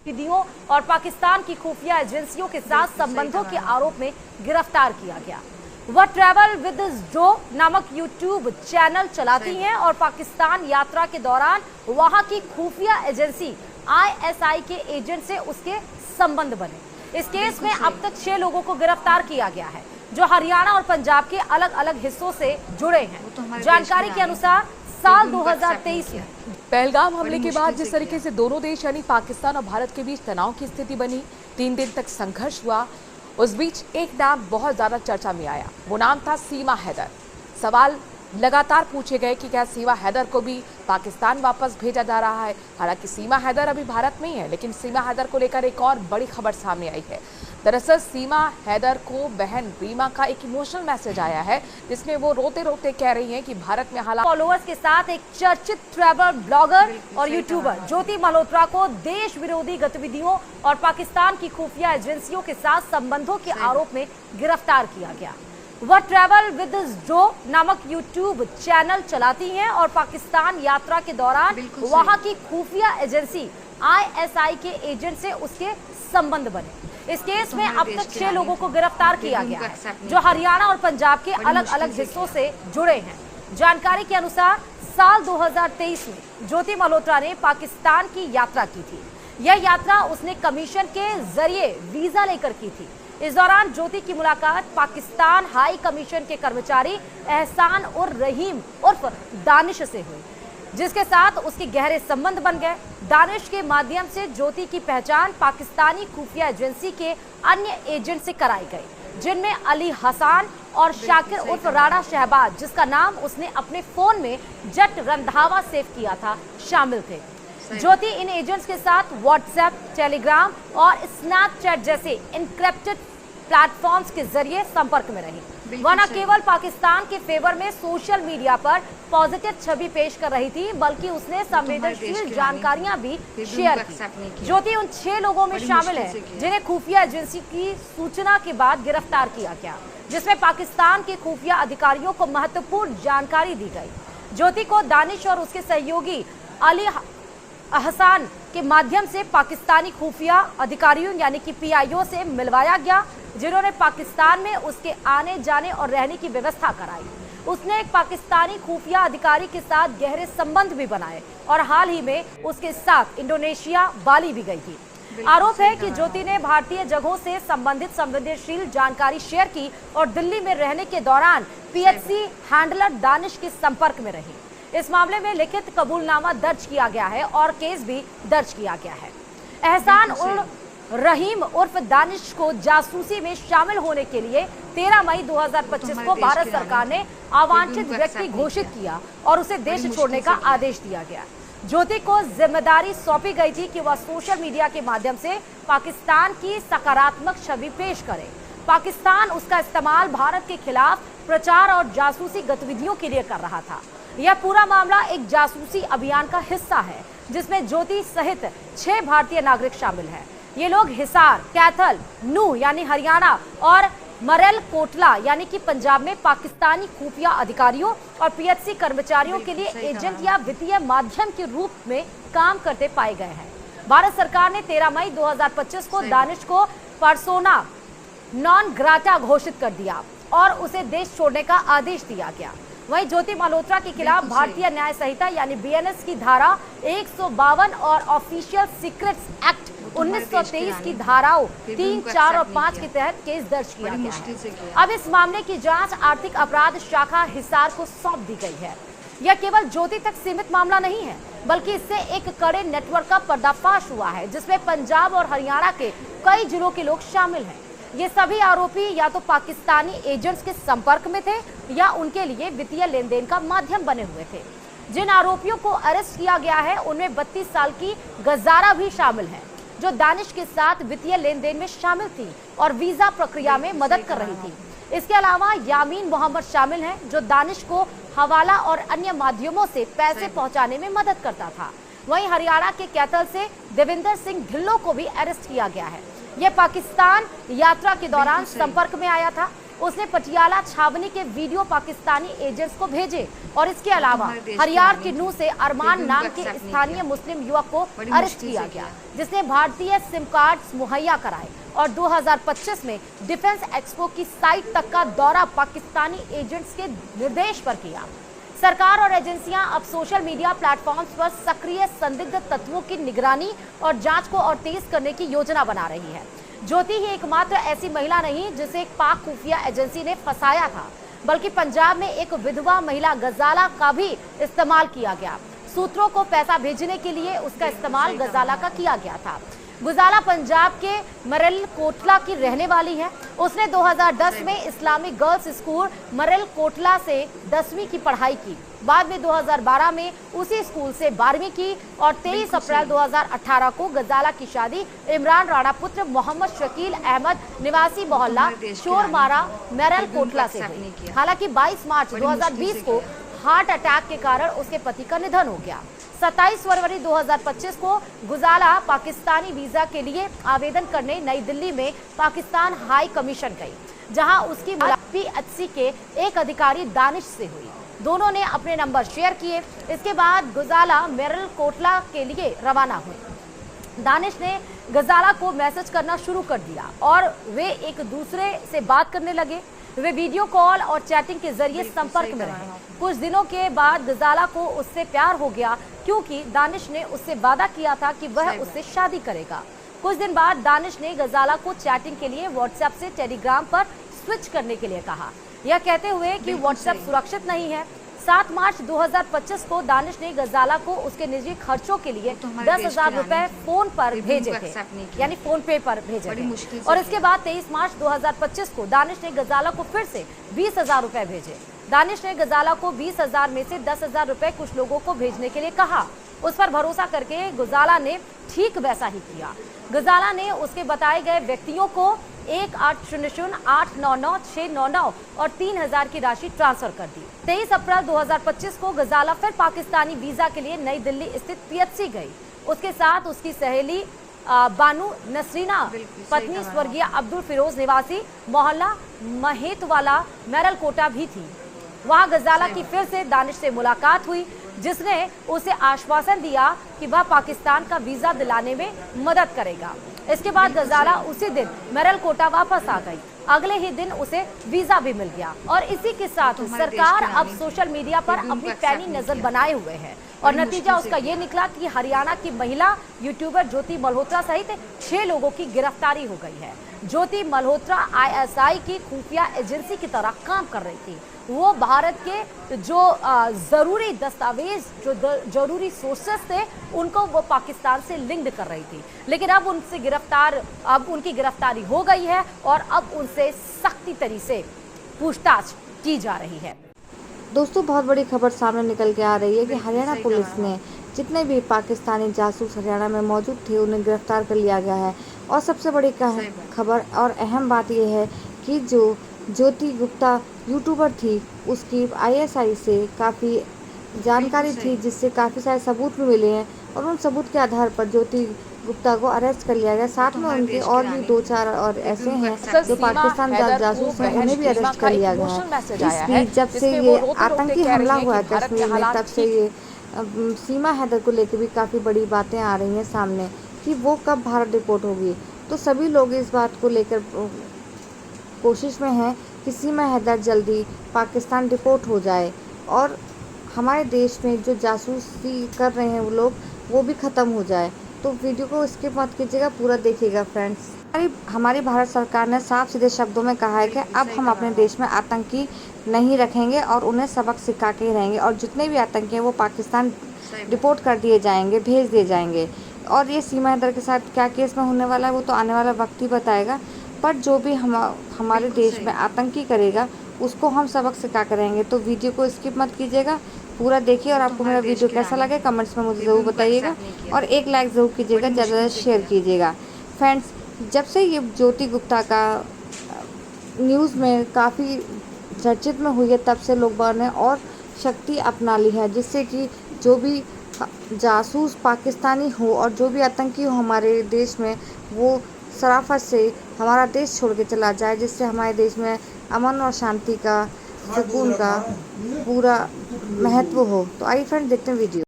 गतिविधियों और पाकिस्तान की खुफिया एजेंसियों के साथ संबंधों के आरोप में गिरफ्तार किया गया। वह ट्रैवल विद जो नामक यूट्यूब चैनल चलाती हैं और पाकिस्तान यात्रा के दौरान वहां की खुफिया एजेंसी ISI के एजेंट से उसके संबंध बने। इस केस में अब तक 6 लोगों को गिरफ्तार किया गया है जो हरियाणा और पंजाब के अलग अलग हिस्सों से जुड़े हैं। जानकारी के अनुसार साल 2023 में पहलगाम हमले के बाद जिस तरीके से दोनों देश यानी पाकिस्तान और भारत के बीच तनाव की स्थिति बनी, 3 दिन तक संघर्ष हुआ, उस बीच एक नाम बहुत ज्यादा चर्चा में आया। वो नाम था सीमा हैदर। सवाल लगातार पूछे गए कि क्या सीमा हैदर को भी पाकिस्तान वापस भेजा जा रहा है। हालांकि सीमा हैदर अभी भारत में ही है, लेकिन सीमा हैदर को लेकर एक और बड़ी खबर सामने आई है। दरअसल सीमा हैदर को बहन रीमा का एक इमोशनल मैसेज आया है जिसमें वो रोते रोते कह रही हैं कि भारत में हालात। फॉलोअर्स के साथ एक चर्चित ट्रैवल ब्लॉगर और यूट्यूबर ज्योति मल्होत्रा को देश विरोधी गतिविधियों और पाकिस्तान की खुफिया एजेंसियों के साथ संबंधों के आरोप में गिरफ्तार किया गया। वह ट्रैवल विद जो नामक यूट्यूब चैनल चलाती हैं और पाकिस्तान यात्रा के दौरान वहां की खुफिया एजेंसी ISI के एजेंट से उसके संबंध बने। इस केस में अब तक 6 लोगों को गिरफ्तार किया गया है जो हरियाणा और पंजाब के अलग अलग हिस्सों से जुड़े हैं। जानकारी के अनुसार साल 2023 में ज्योति मल्होत्रा ने पाकिस्तान की यात्रा की थी। यह यात्रा उसने कमीशन के जरिए वीजा लेकर की थी। इस दौरान ज्योति की मुलाकात पाकिस्तान हाई कमीशन के कर्मचारी एहसान उर रहीम उर्फ दानिश से हुई, जिसके साथ उसके गहरे संबंध बन गए। दानिश के माध्यम से ज्योति की पहचान पाकिस्तानी खुफिया एजेंसी के अन्य एजेंट से कराई गई, जिनमें अली हसन और शाकिर उर्फ राणा शहबाज, जिसका नाम उसने अपने फोन में जट रंधावा सेव किया था, शामिल थे। ज्योति इन एजेंट्स के साथ व्हाट्सएप, टेलीग्राम और स्नैपचैट जैसे इनक्रिप्टेड प्लेटफॉर्म्स के जरिए संपर्क में रही। वह न केवल पाकिस्तान के फेवर में सोशल मीडिया पर पॉजिटिव छवि पेश कर रही थी, बल्कि उसने संवेदनशील जानकारियां भी शेयर की। ज्योति उन 6 लोगों में शामिल है जिन्हें खुफिया एजेंसी की सूचना के बाद गिरफ्तार किया गया, जिसमें पाकिस्तान के खुफिया अधिकारियों को महत्वपूर्ण जानकारी दी गई। ज्योति को दानिश और उसके सहयोगी अली अहसान के माध्यम से पाकिस्तानी खुफिया अधिकारियों यानी कि PIO से मिलवाया गया, जिन्होंने पाकिस्तान में उसके आने जाने और रहने की व्यवस्था कराई। उसने एक पाकिस्तानी खुफिया अधिकारी के साथ गहरे संबंध भी बनाए और हाल ही में उसके साथ इंडोनेशिया, बाली भी गई थी। आरोप है कि ज्योति ने भारतीय जगहों से संबंधित संवेदनशील जानकारी शेयर की और दिल्ली में रहने के दौरान PHC हैंडलर दानिश के संपर्क में रही। इस मामले में लिखित कबूलनामा दर्ज किया गया है और केस भी दर्ज किया गया है। एहसान उर रहीम उर्फ दानिश को जासूसी में शामिल होने के लिए 13 मई 2025 को भारत सरकार ने अवांछित व्यक्ति घोषित किया और उसे देश छोड़ने का आदेश दिया गया। ज्योति को जिम्मेदारी सौंपी गई थी कि वह सोशल मीडिया के माध्यम से पाकिस्तान की सकारात्मक छवि पेश करे। पाकिस्तान उसका इस्तेमाल भारत के खिलाफ प्रचार और जासूसी गतिविधियों के लिए कर रहा था। यह पूरा मामला एक जासूसी अभियान का हिस्सा है जिसमें ज्योति सहित 6 भारतीय नागरिक शामिल हैं। ये लोग हिसार, कैथल, नूह यानी हरियाणा और मरेल कोटला यानी कि पंजाब में पाकिस्तानी खुफिया अधिकारियों और PHC कर्मचारियों के लिए एजेंट या वित्तीय माध्यम के रूप में काम करते पाए गए हैं। भारत सरकार ने 13 मई 2025 को दानिश को पर्सोना नॉन ग्राटा घोषित कर दिया और उसे देश छोड़ने का आदेश दिया गया। वहीं ज्योति मल्होत्रा के खिलाफ भारतीय न्याय संहिता यानी BNS की धारा 152 और ऑफिशियल सीक्रेट्स एक्ट 1923 की धाराओं 3, 4 और 5 के तहत केस दर्ज किया गया है। अब इस मामले की जांच आर्थिक अपराध शाखा हिसार को सौंप दी गई है। यह केवल ज्योति तक सीमित मामला नहीं है, बल्कि इससे एक कड़े नेटवर्क का पर्दाफाश हुआ है जिसमें पंजाब और हरियाणा के कई जिलों के लोग शामिल हैं। ये सभी आरोपी या तो पाकिस्तानी एजेंट्स के संपर्क में थे या उनके लिए वित्तीय लेन देन का माध्यम बने हुए थे। जिन आरोपियों को अरेस्ट किया गया है उनमें 32 साल की गजारा भी शामिल है, जो दानिश के साथ वित्तीय लेन देन में शामिल थी और वीजा प्रक्रिया में मदद कर रही थी। इसके अलावा यामीन मोहम्मद शामिल है, जो दानिश को हवाला और अन्य माध्यमों से पैसे पहुंचाने में मदद करता था। वहीं हरियाणा के कैथल से देविंदर सिंह ढिल्लों को भी अरेस्ट किया गया है। यह पाकिस्तान यात्रा के दौरान संपर्क में आया था। उसने पटियाला छावनी के वीडियो पाकिस्तानी एजेंट्स को भेजे और इसके अलावा हरियाणा की नूह से अरमान नाम के स्थानीय मुस्लिम युवक को अरेस्ट किया गया, जिसने भारतीय सिम कार्ड्स मुहैया कराए और 2025 में डिफेंस एक्सपो की साइट तक का दौरा पाकिस्तानी एजेंट्स के निर्देश पर किया। सरकार और एजेंसियां अब सोशल मीडिया प्लेटफॉर्म्स पर सक्रिय संदिग्ध तत्वों की निगरानी और जांच को और तेज करने की योजना बना रही है। ज्योति ही एकमात्र ऐसी महिला नहीं जिसे एक पाक खुफिया एजेंसी ने फंसाया था, बल्कि पंजाब में एक विधवा महिला गजाला का भी इस्तेमाल किया गया। सूत्रों को पैसा भेजने के लिए उसका इस्तेमाल गजाला का किया गया था। गुजाला पंजाब के मरेल कोटला की रहने वाली है। उसने 2010 में इस्लामिक गर्ल्स स्कूल मरेल कोटला से 10वीं की पढ़ाई की। बाद में 2012 में उसी स्कूल से 12वीं की और 23 अप्रैल 2018 को गजाला की शादी इमरान राणा पुत्र मोहम्मद शकील अहमद निवासी मोहल्ला शोरमारा मरेल कोटला से हुई। हालांकि 22 मार्च 2020 को हार्ट अटैक के कारण उसके पति का निधन हो गया। 27 फरवरी 2025 को गुजाला पाकिस्तानी वीजा के लिए आवेदन करने नई दिल्ली में पाकिस्तान हाई कमीशन गई, जहां उसकी मुलाकात PHC के एक अधिकारी दानिश से हुई। दोनों ने अपने नंबर शेयर किए। इसके बाद गुजाला मेरल कोटला के लिए रवाना हुई। दानिश ने गजाला को मैसेज करना शुरू कर दिया और वे एक दूसरे से बात करने लगे। वे वीडियो कॉल और चैटिंग के जरिए संपर्क में रहे। कुछ दिनों के बाद गजाला को उससे प्यार हो गया, क्योंकि दानिश ने उससे वादा किया था कि वह उससे शादी करेगा। कुछ दिन बाद दानिश ने गजाला को चैटिंग के लिए व्हाट्सएप से टेलीग्राम पर स्विच करने के लिए कहा, यह कहते हुए कि व्हाट्सएप सुरक्षित नहीं है। 7 मार्च 2025 को दानिश ने गजाला को उसके निजी खर्चों के लिए 10,000 रुपए फोन पर भेजे थे, यानी फोन पे पर भेजे थे। और इसके बाद 23 मार्च 2025 को दानिश ने गजाला को फिर से 20,000 रुपए भेजे। दानिश ने गजाला को 20,000 में से 10,000 रुपए कुछ लोगों को भेजने के लिए कहा। उस पर भरोसा करके गजाला ने ठीक वैसा ही किया। गजाला ने उसके बताए गए व्यक्तियों को 1800-899-699 और 3,000 की राशि ट्रांसफर कर दी। 23 अप्रैल 2025 को गजाला फिर पाकिस्तानी वीजा के लिए नई दिल्ली स्थित PHC गई। उसके साथ उसकी सहेली बानू नसरीना, पत्नी स्वर्गीय अब्दुल फिरोज निवासी मोहल्ला महेतवाला मेरल कोटा भी थी। वहां गजाला की फिर से दानिश से मुलाकात हुई, जिसने उसे आश्वासन दिया कि वह पाकिस्तान का वीजा दिलाने में मदद करेगा। इसके बाद गजाला उसी दिन मेरल कोटा वापस आ गई। अगले ही दिन उसे वीजा भी मिल गया और इसी के साथ सरकार अब सोशल मीडिया पर अपनी पैनी नजर बनाए हुए है और नतीजा उसका ये निकला कि हरियाणा की महिला यूट्यूबर ज्योति मल्होत्रा सहित 6 लोगों की गिरफ्तारी हो गई है। ज्योति मल्होत्रा ISI की खुफिया एजेंसी की तरह काम कर रही थी। वो भारत के जो जरूरी दस्तावेज, जो जरूरी सोर्सेस थे, उनको वो पाकिस्तान से लिंक्ड कर रही थी। लेकिन अब उनकी गिरफ्तारी हो गई है और अब उनसे सख्ती तरीके से पूछताछ की जा रही है। दोस्तों, बहुत बड़ी खबर सामने निकल के आ रही है कि हरियाणा पुलिस ने जितने भी पाकिस्तानी जासूस हरियाणा में मौजूद थे उन्हें गिरफ्तार कर लिया गया है। और सबसे बड़ी खबर और अहम बात यह है कि जो ज्योति गुप्ता यूट्यूबर थी, उसकी ISI से काफ़ी जानकारी थी, जिससे काफ़ी सारे सबूत भी मिले हैं और उन सबूत के आधार पर ज्योति गुप्ता को अरेस्ट कर लिया गया। साथ में उनके और भी 2-4 और ऐसे हैं जो पाकिस्तान जासूस हैं, उन्हें भी अरेस्ट कर लिया गया है। इस बीच जब से ये आतंकी हमला हुआ कश्मीर में, तब से ये सीमा हैदर को लेकर भी काफ़ी बड़ी बातें आ रही हैं सामने कि वो कब भारत रिपोर्ट होगी। तो सभी लोग इस बात को लेकर कोशिश में हैं कि सीमा हैदर जल्दी पाकिस्तान रिपोर्ट हो जाए और हमारे देश में जो जासूसी कर रहे हैं वो लोग, वो भी ख़त्म हो जाए। तो वीडियो को स्किप मत कीजिएगा, पूरा देखिएगा फ्रेंड्स। हमारी भारत सरकार ने साफ सीधे शब्दों में कहा है कि अब हम अपने देश में आतंकी नहीं रखेंगे और उन्हें सबक सिखा के ही रहेंगे और जितने भी आतंकी हैं वो पाकिस्तान रिपोर्ट कर दिए जाएंगे, भेज दिए जाएंगे। और ये सीमा हैदर के साथ क्या केस में होने वाला है वो तो आने वाला वक्त ही बताएगा, पर जो भी हमारे देश में आतंकी करेगा उसको हम सबक सिखा कर रहेंगे। तो वीडियो को स्किप मत कीजिएगा, पूरा देखिए और आपको मेरा वीडियो कैसा लगे कमेंट्स में मुझे ज़रूर बताइएगा और एक लाइक ज़रूर कीजिएगा, ज़्यादा से शेयर कीजिएगा। फ्रेंड्स, जब से ये ज्योति गुप्ता का न्यूज़ में काफ़ी चर्चित में हुई है, तब से लोगों ने और शक्ति अपना ली है, जिससे कि जो भी जासूस पाकिस्तानी हो और जो भी आतंकी हो हमारे देश में, वो शराफत से हमारा देश छोड़ के चला जाए, जिससे हमारे देश में अमन और शांति का, सुकून का पूरा महत्व हो। तो आइए फ्रेंड्स देखते हैं वीडियो।